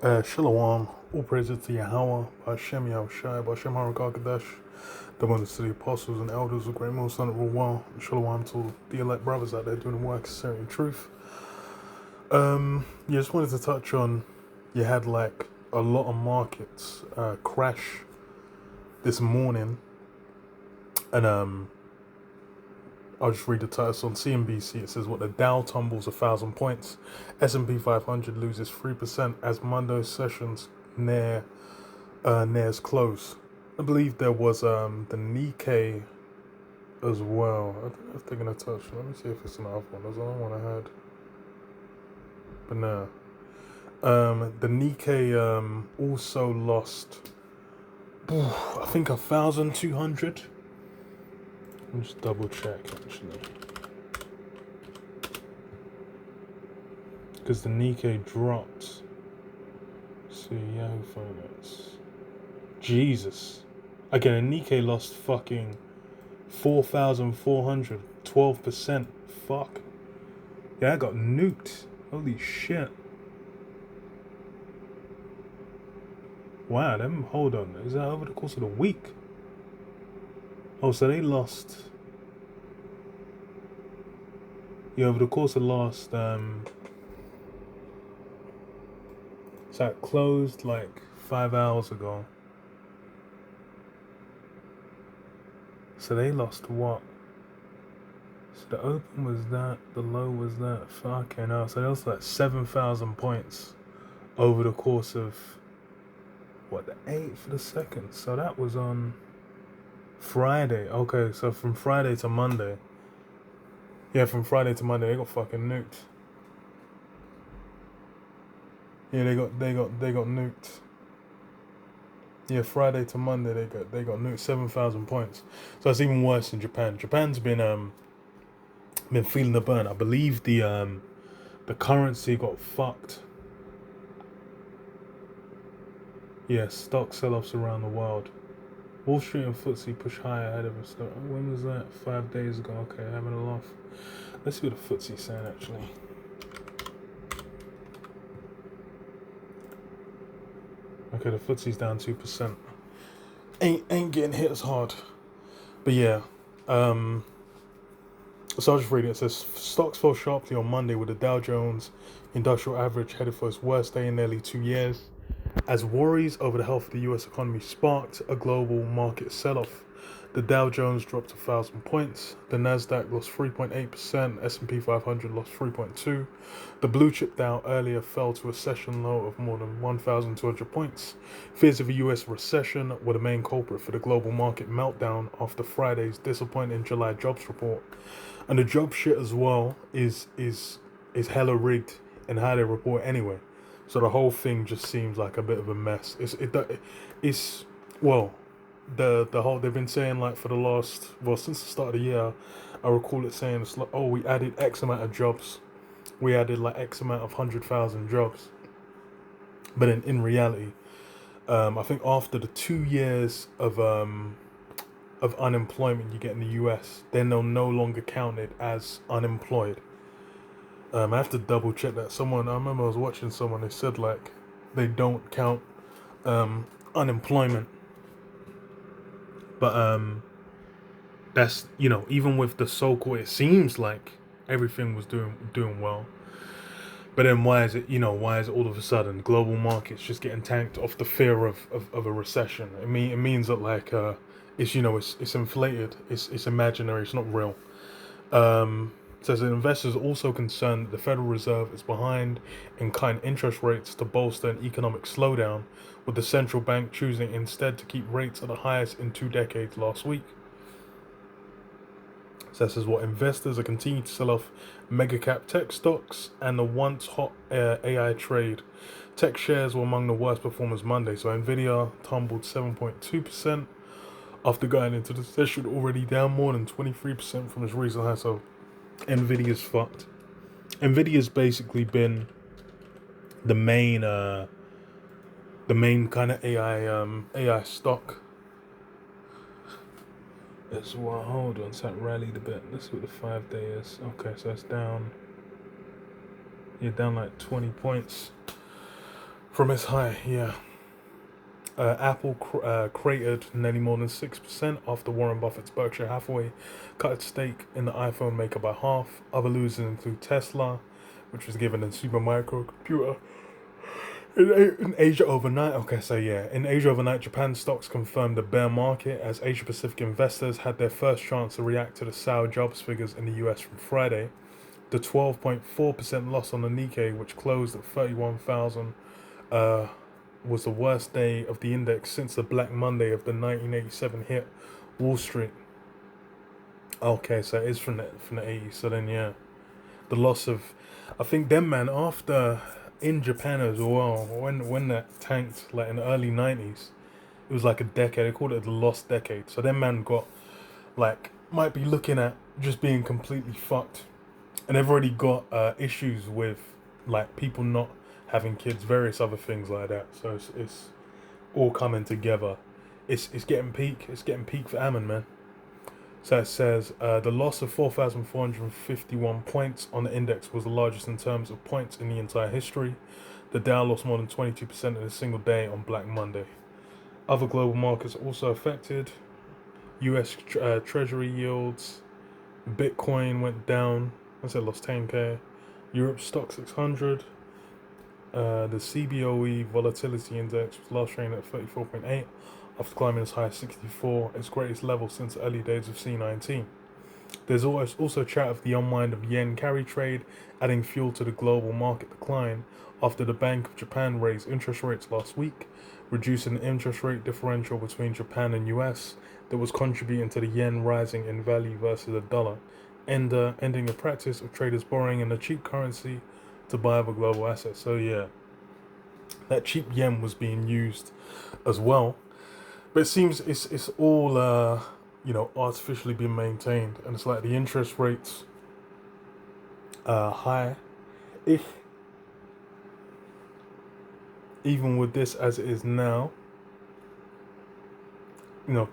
Shalom, all praises to Yahweh, Hashem Yahushai, Hashem HaRakadosh, the one to the apostles and elders of Great Most Honorable One. Shalom to the elect brothers out there doing the work, sharing truth. Just wanted to touch on, you had like a lot of markets crash this morning, and I'll just read the title on CNBC. It says, what the Dow tumbles 1,000 points. S&P 500 loses 3% as Monday sessions nears close. I believe there was the Nikkei as well. I think I've taken a touch. Let me see if it's another one. There's another one I had. But no. The Nikkei also lost, I think, 1,200. Let me just double check actually, because the Nikkei dropped. See, Yahoo Finance. Jesus. Again, the Nikkei lost fucking 4,400, 12%. Fuck. Yeah, I got nuked. Holy shit. Wow, hold on. Is that over the course of the week? Oh, so they lost. Yeah, over the course of last, so it closed like 5 hours ago. So they lost what? So the open was that, the low was that. Fucking hell. So they lost like 7,000 points over the course of, what, the 8th of the 2nd. So that was on Friday. Okay, so from Friday to Monday. Yeah, from Friday to Monday they got fucking nuked. Yeah, they got nuked. Yeah, Friday to Monday they got nuked 7,000 points. So that's even worse in Japan. Japan's been feeling the burn. I believe the currency got fucked. Yeah, stock sell-offs around the world. Wall Street and FTSE push higher ahead of us. When was that? 5 days ago. Okay, having a laugh. Let's see what the FTSE's saying actually. Okay, the FTSE's down 2%. Ain't getting hit as hard. But yeah. So I'll just read it. It says stocks fell sharply on Monday with the Dow Jones Industrial Average headed for its worst day in nearly 2 years, as worries over the health of the US economy sparked a global market sell-off. The Dow Jones dropped 1,000 points, the Nasdaq lost 3.8%, S&P 500 lost 3.2%. The blue chip Dow earlier fell to a session low of more than 1,200 points. Fears of a US recession were the main culprit for the global market meltdown after Friday's disappointing July jobs report. And the job shit as well is hella rigged in how they report anyway. So the whole thing just seems like a bit of a mess. The whole, they've been saying like for the last, since the start of the year, I recall it saying it's like, oh, we added X amount of jobs, we added like X amount of 100,000 jobs. But in reality, I think after the 2 years of unemployment you get in the US, they're no longer counted as unemployed. I have to double check that. I remember I was watching someone, they said like they don't count unemployment. But that's, even with the so-called, it seems like everything was doing well. But then why is it all of a sudden global markets just getting tanked off the fear of a recession? It means that like it's inflated, it's imaginary, it's not real. Says that investors are also concerned that the Federal Reserve is behind in cutting interest rates to bolster an economic slowdown, with the central bank choosing instead to keep rates at the highest in 2 decades last week. So this is what investors are continuing to sell off mega cap tech stocks and the once hot AI trade. Tech shares were among the worst performers Monday. So Nvidia tumbled 7.2% after going into the session already down more than 23% from its recent high. So Nvidia's fucked. Nvidia's basically been the main kind of AI stock as well. Hold on, so that rallied a bit. Let's see what the 5 day is. Okay, so it's down. Yeah, down like 20 points from its high. Yeah. Apple cratered nearly more than 6% after Warren Buffett's Berkshire Hathaway cut its stake in the iPhone maker by half. Other losers include Tesla, which was given a Supermicro computer. In Asia overnight, in Asia overnight, Japan stocks confirmed a bear market as Asia Pacific investors had their first chance to react to the sour jobs figures in the US from Friday. The 12.4% loss on the Nikkei, which closed at 31,000, was the worst day of the index since the Black Monday of the 1987 hit Wall Street. Okay, so it is from the 80s. So then, yeah, the loss of, I think them man after in Japan as well, when that tanked like in the early 90s, it was like a decade. They called it the lost decade. So them man got like might be looking at just being completely fucked, and they've already got issues with like people not having kids, various other things like that. So it's all coming together. It's getting peak. It's getting peak for Ammon, man. So it says the loss of 4,451 points on the index was the largest in terms of points in the entire history. The Dow lost more than 22% in a single day on Black Monday. Other global markets also affected. U.S. Treasury yields, Bitcoin went down. I said lost 10k. Europe stock 600. The CBOE volatility index was last traded at 34.8 after climbing as high as 64, its greatest level since the early days of C19. There's also chat of the unwind of yen carry trade, adding fuel to the global market decline after the Bank of Japan raised interest rates last week, reducing the interest rate differential between Japan and US that was contributing to the yen rising in value versus the dollar, and ending the practice of traders borrowing in a cheap currency to buy other global assets. So yeah, that cheap yen was being used as well. But it seems it's all artificially being maintained, and it's like the interest rates high. If even with this as it is now,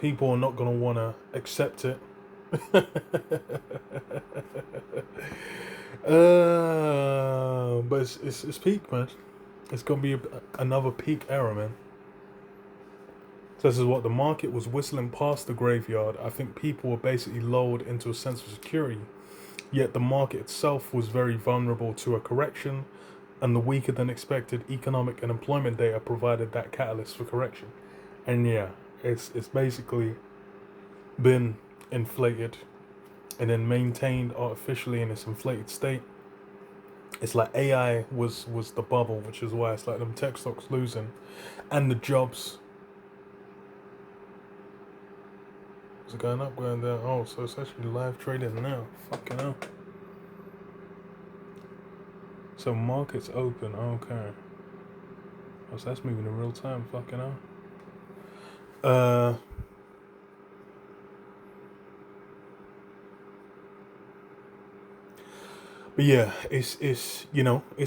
people are not gonna want to accept it. But it's peak, man. It's gonna be another peak era, man. So this is what the market was whistling past the graveyard. I think people were basically lulled into a sense of security. Yet the market itself was very vulnerable to a correction, and the weaker than expected economic and employment data provided that catalyst for correction. And yeah, it's basically been inflated and then maintained artificially in its inflated state. It's like AI was the bubble, which is why it's like them tech stocks losing, and the jobs. Is it going up, going down? Oh, so it's actually live trading now. Fucking hell. So markets open. Okay. Oh, so that's moving in real time. Fucking hell. But yeah, it's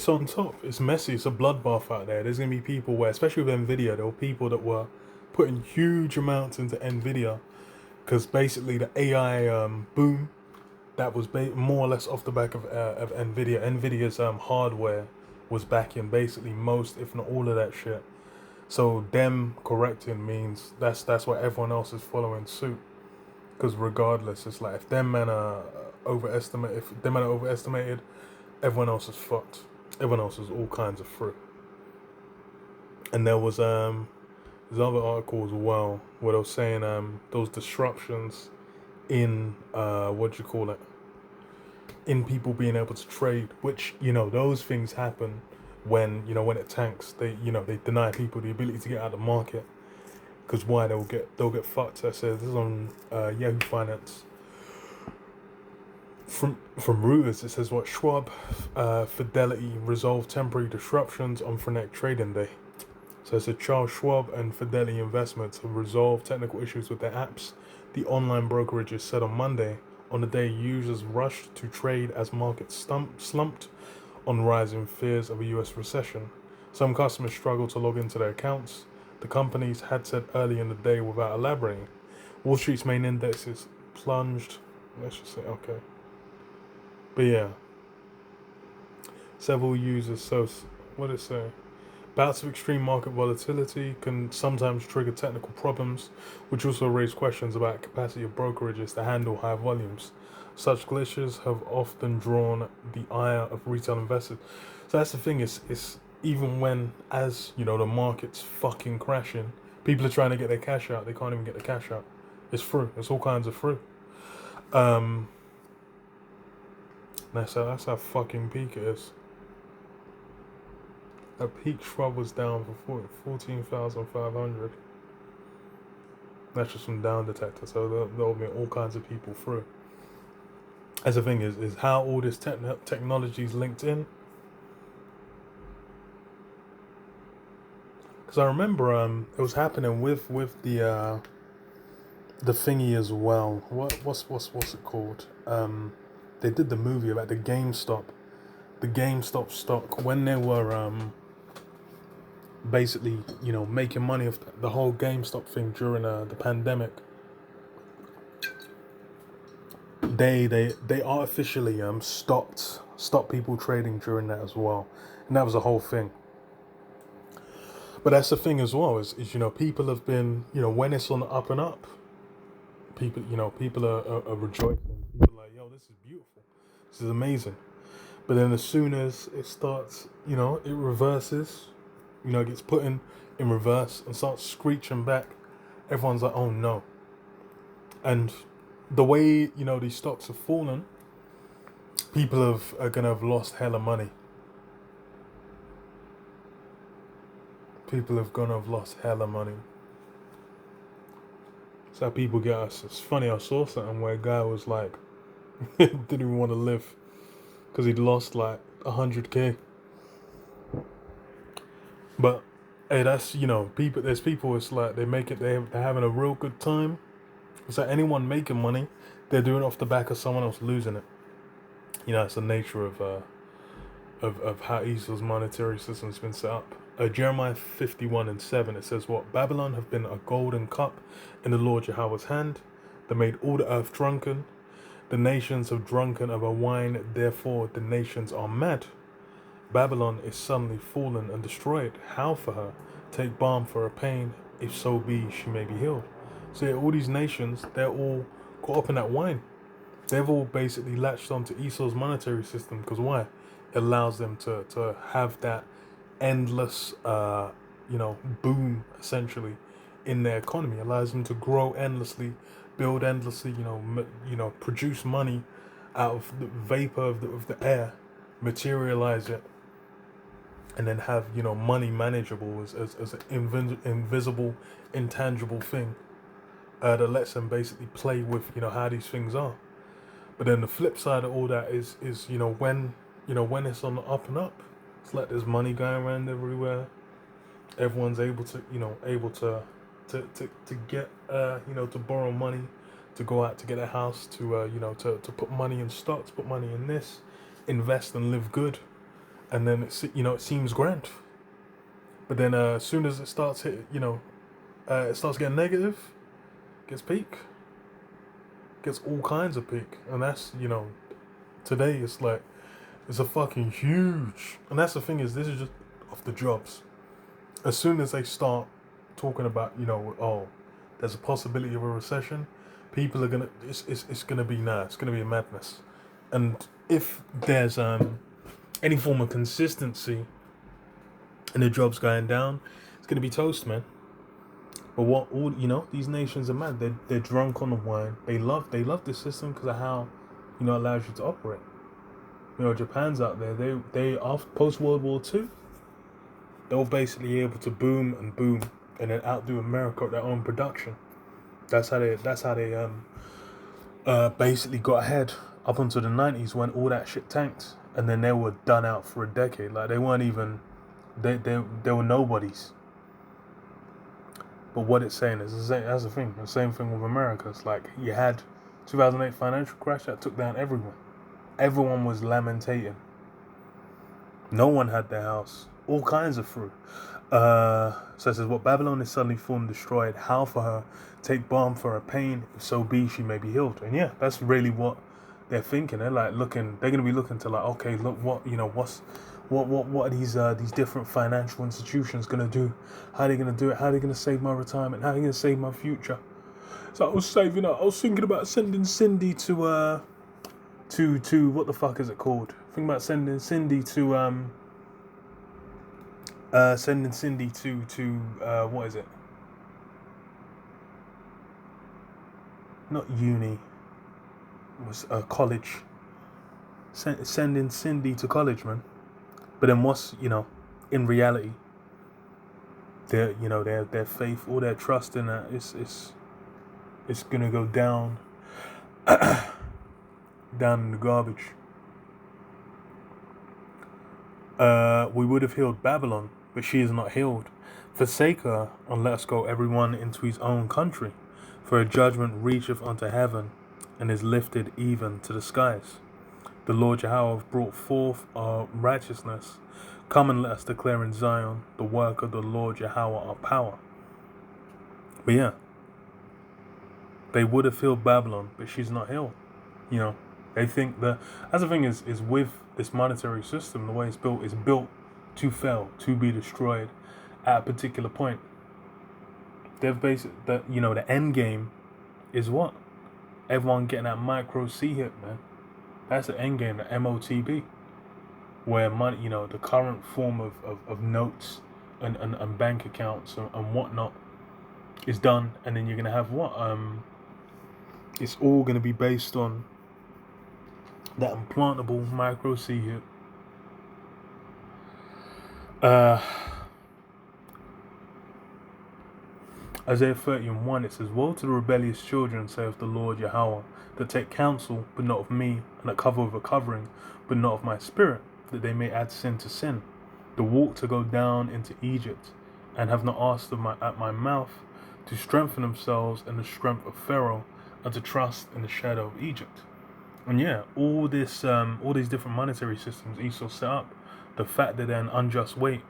on top. It's messy. It's a bloodbath out there. There's gonna be people where, especially with Nvidia, there were people that were putting huge amounts into Nvidia because basically the AI boom that was more or less off the back of Nvidia. Nvidia's hardware was backing basically most, if not all, of that shit. So them correcting means that's why everyone else is following suit. Because regardless, it's like if them men are overestimated, everyone else is fucked. Everyone else is all kinds of through. And there was there's other article as well where they were saying those disruptions in what do you call it, in people being able to trade, which those things happen when when it tanks. They deny people the ability to get out of the market because why they'll get fucked. I said this is on Yahoo Finance. From Reuters, it says what Schwab, Fidelity resolved temporary disruptions on frenetic trading day. So it said Charles Schwab and Fidelity Investments have resolved technical issues with their apps. The online brokerages said on Monday, on the day users rushed to trade as markets slumped on rising fears of a US recession. Some customers struggled to log into their accounts, the companies had said early in the day without elaborating. Wall Street's main indexes plunged. Let's just say, okay. But yeah. Several users, so what did it say? Bouts of extreme market volatility can sometimes trigger technical problems, which also raise questions about capacity of brokerages to handle high volumes. Such glitches have often drawn the ire of retail investors. So that's the thing, is even when, as you know, the market's fucking crashing, people are trying to get their cash out, they can't even get the cash out. It's through. It's all kinds of through. Um that's how fucking peak it is. That peak Schwab was down for 14,500. That's just from down detector, so there'll be all kinds of people through. As the thing is how all this technology is linked in. Because I remember it was happening with the thingy as well. What's it called? They did the movie about the GameStop stock when they were basically, you know, making money off the whole GameStop thing during the pandemic. They artificially stopped people trading during that as well, and that was a whole thing. But that's the thing as well, is you know, people have been, you know, when it's on the up and up, people are rejoicing. People are like, yo, this is beautiful, this is amazing. But then as soon as it starts, you know, it reverses, you know, it gets put in reverse and starts screeching back, everyone's like, oh no. And the way, you know, these stocks have fallen, people are gonna have lost hella money. People have gonna have lost hella money. So people get us. It's funny, I saw something where a guy was like, didn't even want to live because he'd lost like 100k. But hey, that's, you know, people. There's people. It's like they make it. They're having a real good time. It's like anyone making money, they're doing it off the back of someone else losing it. You know, it's the nature of how Esau's monetary system's been set up. Jeremiah 51:7, it says, what? Babylon have been a golden cup in the Lord Jehovah's hand, that made all the earth drunken. The nations have drunken of a wine, therefore the nations are mad. Babylon is suddenly fallen and destroyed. How for her? Take balm for her pain, if so be she may be healed. So yeah, all these nations, they're all caught up in that wine. They've all basically latched onto Esau's monetary system, because why? It allows them to have that endless, you know, boom, essentially, in their economy. It allows them to grow endlessly, build endlessly, you know, produce money out of the vapor of the air, materialize it, and then have, you know, money manageable as an invisible, intangible thing that lets them basically play with, you know, how these things are. But then the flip side of all that is you know, when it's on the up and up, it's like there's money going around everywhere. Everyone's able to get you know, to borrow money, to go out to get a house, to you know, to put money in stocks, put money in this, invest and live good, and then it's, you know, it seems grand. But then as soon as it starts it starts getting negative, gets peak, gets all kinds of peak, and that's, you know, today it's like, it's a fucking huge, and that's the thing, is this is just off the jobs. As soon as they start talking about, you know, oh, there's a possibility of a recession, people are gonna, it's gonna be, it's gonna be a madness. And if there's any form of consistency in the jobs going down, it's gonna be toast, man. But what, all, you know, these nations are mad. They're drunk on the wine. They love this system because of how, you know, it allows you to operate. You know, Japan's out there. They after post World War II, they were basically able to boom and then outdo America at their own production. That's how they basically got ahead up until the 90s, when all that shit tanked, and then they were done out for a decade. Like, they weren't even, they were nobodies. But what it's saying is, that's the thing. The same thing with America. It's like, you had 2008 financial crash that took down everyone. Everyone was lamentating. No one had their house. All kinds of fruit. So it says, what? Babylon is suddenly fallen destroyed. How for her? Take balm for her pain. If so be she may be healed. And yeah, that's really what they're thinking. They're like looking. They're gonna be looking to, like, okay, look, what, you know, what's What are these different financial institutions gonna do? How are they gonna do it? How are they gonna save my retirement? How are they gonna save my future? So I was saving up. I was thinking about sending Cindy to what the fuck is it called? Thinking about sending Cindy to what is it? Not uni. It was college. Sending Cindy to college, man. But then what's, in reality, their faith, all their trust in that, it's gonna go down in the garbage. We would have healed Babylon, but she is not healed. Forsake her, and let us go everyone into his own country. For a judgment reacheth unto heaven, and is lifted even to the skies. The Lord Yahweh hath brought forth our righteousness. Come and let us declare in Zion the work of the Lord Yahweh our power. But yeah, they would have healed Babylon, but she's not healed. They think that's the thing is with this monetary system, the way it's built to fail, to be destroyed at a particular point. They've the end game is what? Everyone getting that micro C-hip, man. That's the end game, the MOTB. Where money, the current form of notes and bank accounts and whatnot is done, and then you're gonna have what? It's all gonna be based on that implantable micro C-hip. Isaiah 30:1, it says, Woe to the rebellious children, saith the Lord Yahweh, that take counsel, but not of me, and that cover with a covering, but not of my spirit, that they may add sin to sin, the walk to go down into Egypt, and have not asked at my mouth, to strengthen themselves in the strength of Pharaoh, and to trust in the shadow of Egypt. And yeah, all these different monetary systems Esau set up, the fact that they're an unjust weight,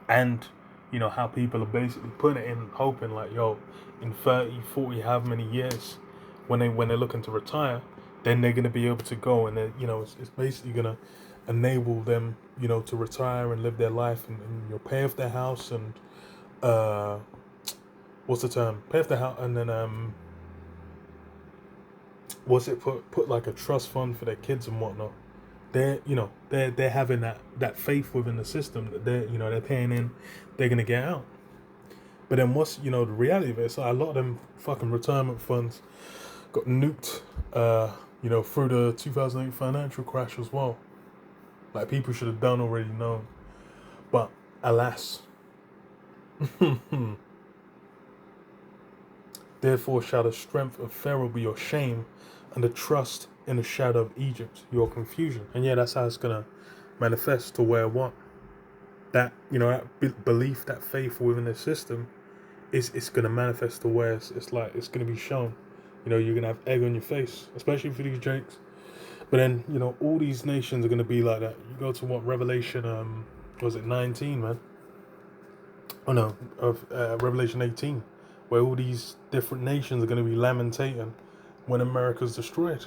and how people are basically putting it in, hoping like, in 30, 40, however many years, when they're looking to retire, then they're gonna be able to go, and it's basically gonna enable them, to retire and live their life, and pay off their house, and what's the term? Pay off the house, and then put like a trust fund for their kids and whatnot. They're having that faith within the system that they're paying in, they're gonna get out. But then what's the reality of it? So a lot of them fucking retirement funds got nuked, through the 2008 financial crash as well. Like people should have already known, but alas. Therefore shall the strength of Pharaoh be your shame, and the trust in the shadow of Egypt your confusion. And yeah, that's how it's gonna manifest, to where what? That that belief, that faith within the system, it's gonna manifest to where it's like it's gonna be shown. You're gonna have egg on your face, especially for these jakes. But then all these nations are gonna be like that. You go to what, Revelation was it 19, man? Oh no, of Revelation 18, where all these different nations are gonna be lamentating when America's destroyed.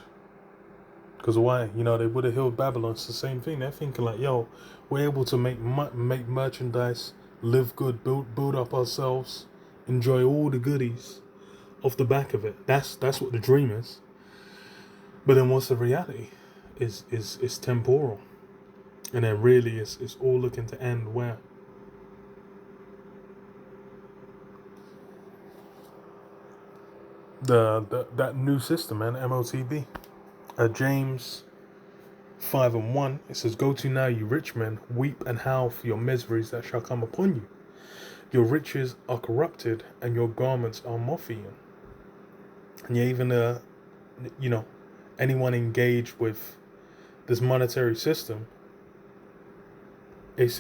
Because why? They would have healed Babylon. It's the same thing. They're thinking like, we're able to make merchandise, live good, build up ourselves, enjoy all the goodies off the back of it. That's what the dream is. But then what's the reality? Is temporal. And then really it's all looking to end where? That new system, man, MOTB. James 5:1, it says, Go to now, you rich men, weep and howl for your miseries that shall come upon you. Your riches are corrupted, and your garments are moth-eaten. And yeah, even anyone engaged with this monetary system, it's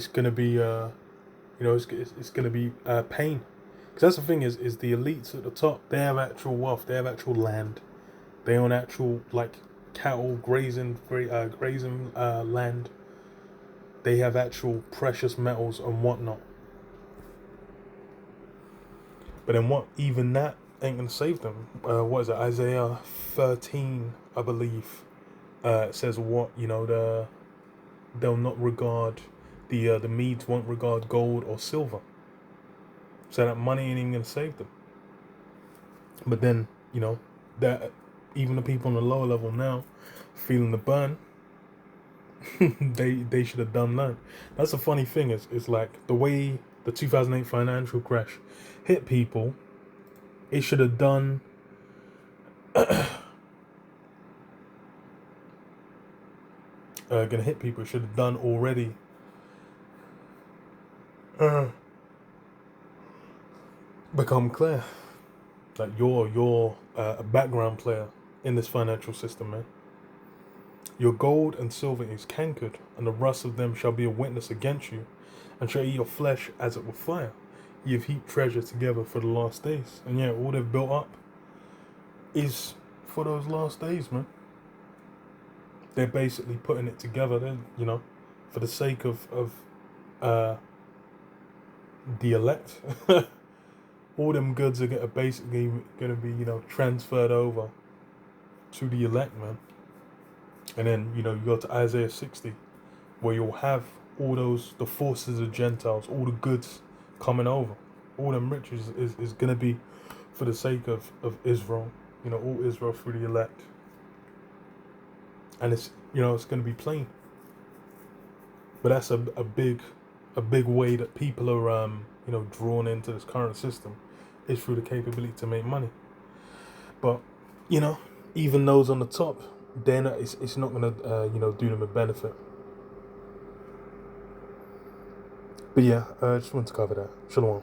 gonna be it's gonna be pain. Because that's the thing is the elites at the top, they have actual wealth, they have actual land. They own actual cattle grazing land. They have actual precious metals and whatnot. But then what? Even that ain't gonna save them. What is it? Isaiah 13, I believe. It says what? The they'll not regard the Medes won't regard gold or silver, so that money ain't even gonna save them. But then that even the people on the lower level now feeling the burn, they should have done that. That's the funny thing is like the way the 2008 financial crash hit people, it should have done. Gonna hit people. It should have done already. Become clear that you're a background player in this financial system, man. Your gold and silver is cankered, and the rust of them shall be a witness against you, and shall eat your flesh as it with fire. You've heaped treasure together for the last days, and yeah, all they've built up is for those last days, man. They're basically putting it together, then for the sake of the elect. All them goods are basically gonna be transferred over to the elect, man. And then you go to Isaiah 60, where you'll have all the forces of Gentiles, all the goods coming over, all them riches is gonna be for the sake of Israel, all Israel through the elect. And it's it's gonna be plain. But that's a big way that people are drawn into this current system, is through the capability to make money. But even those on the top, then it's not gonna do them a benefit. But yeah, I just wanted to cover that. Shalom.